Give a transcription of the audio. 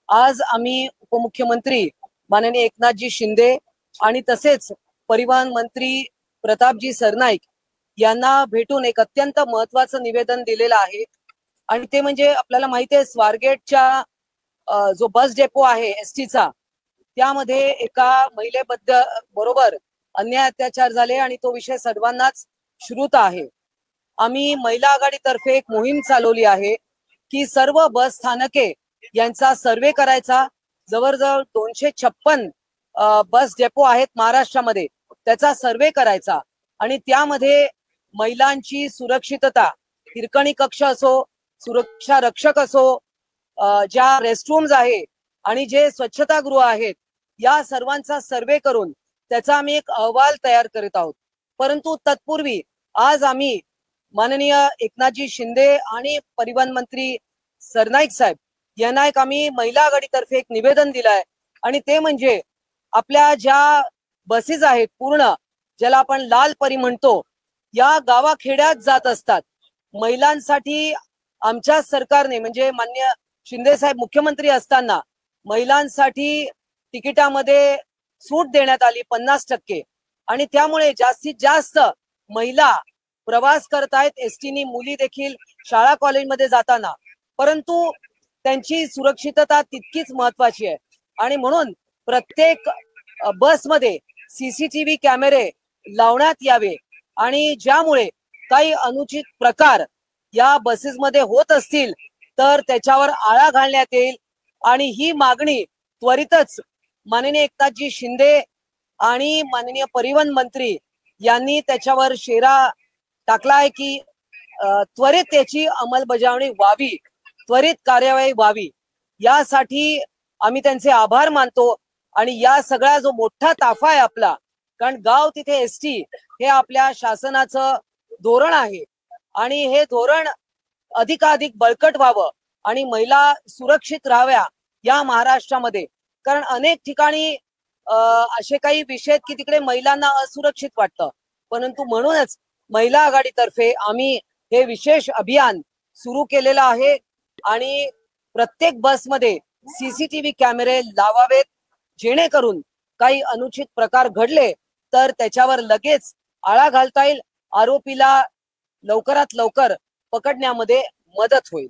आज आम्ही उपमुख्यमंत्री माननीय एकनाथजी शिंदे आणि तसेच परिवहन मंत्री प्रतापजी सरनाईक यांना भेटून एक अत्यंत महत्वाचं निवेदन दिलेलं आहे। आणि ते म्हणजे आपल्याला माहिती आहे स्वारगेटच्या जो बस डेपो आहे एसटीचा, त्यामध्ये एका महिलेबद्दल बरोबर अन्याय अत्याचार झाले आणि तो विषय सर्वांनाच श्रुत आहे। आम्ही महिला आघाडीतर्फे एक मोहीम चालवली आहे की सर्व बस स्थानके यांचा सर्वे करायचा। जवळजवळ 256 बस डेपो आहेत महाराष्ट्रामध्ये, त्याचा सर्वे करायचा आणि त्यामध्ये महिलांची सुरक्षितता, हिरकणी कक्ष असो, सुरक्षा रक्षक असो, ज्या रेस्टरूम्स आहे आणि जे स्वच्छतागृह आहेत, या सर्वांचा सर्वे करून त्याचा आम्ही एक अहवाल तयार करत आहोत। परंतु तत्पूर्वी आज आम्ही माननीय एकनाथजी शिंदे आणि परिवहन मंत्री सरनाईक साहेब यांना एक आम्ही महिला आघाडीतर्फे एक निवेदन दिलंय आणि ते म्हणजे आपल्या ज्या बसेस आहेत पूर्ण, ज्याला आपण लाल परी म्हणतो, या गावाखेड्यात जात असतात। महिलांसाठी आमच्या सरकारने म्हणजे माननीय शिंदे साहेब मुख्यमंत्री असताना महिलांसाठी तिकिटामध्ये सूट देण्यात आली 50% आणि त्यामुळे जास्तीत जास्त महिला प्रवास करतायत एसटीनी, मुली देखील शाळा कॉलेजमध्ये जाताना। परंतु त्यांची सुरक्षितता तितकीच महत्वाची आहे आणि म्हणून प्रत्येक बसमध्ये सीसीटीव्ही कॅमेरे लावण्यात यावे आणि ज्यामुळे काही अनुचित प्रकार या बसेसमध्ये होत असतील तर त्याच्यावर आळा घालण्यात येईल। आणि ही मागणी त्वरितच माननीय एकनाथजी शिंदे आणि माननीय परिवहन मंत्री यांनी त्याच्यावर शेरा टाकला आहे की त्वरित त्याची अंमलबजावणी व्हावी, त्वरित कार्यवाही व्हावी। यासाठी आम्ही त्यांचे आभार मानतो आणि या सगळा जो मोठा ताफा आहे आपला, कारण गाव तिथे एसटी हे आपल्या शासनाचं धोरण आहे आणि हे धोरण अधिकाधिक बळकट व्हावं आणि महिला सुरक्षित राहाव्या या महाराष्ट्रामध्ये। कारण अनेक ठिकाणी असे काही विषय आहेत की तिकडे महिलांना असुरक्षित वाटतं, परंतु म्हणूनच महिला आघाडीतर्फे आम्ही हे विशेष अभियान सुरू केलेलं आहे आणि प्रत्येक बसमध्ये सीसीटीव्ही कॅमेरे लावावेत, जेणेकरून काही अनुचित प्रकार घडले तर त्याच्यावर लगेच आळा घालता येईल, आरोपीला लवकरात लवकर पकडण्यामध्ये मदत होईल।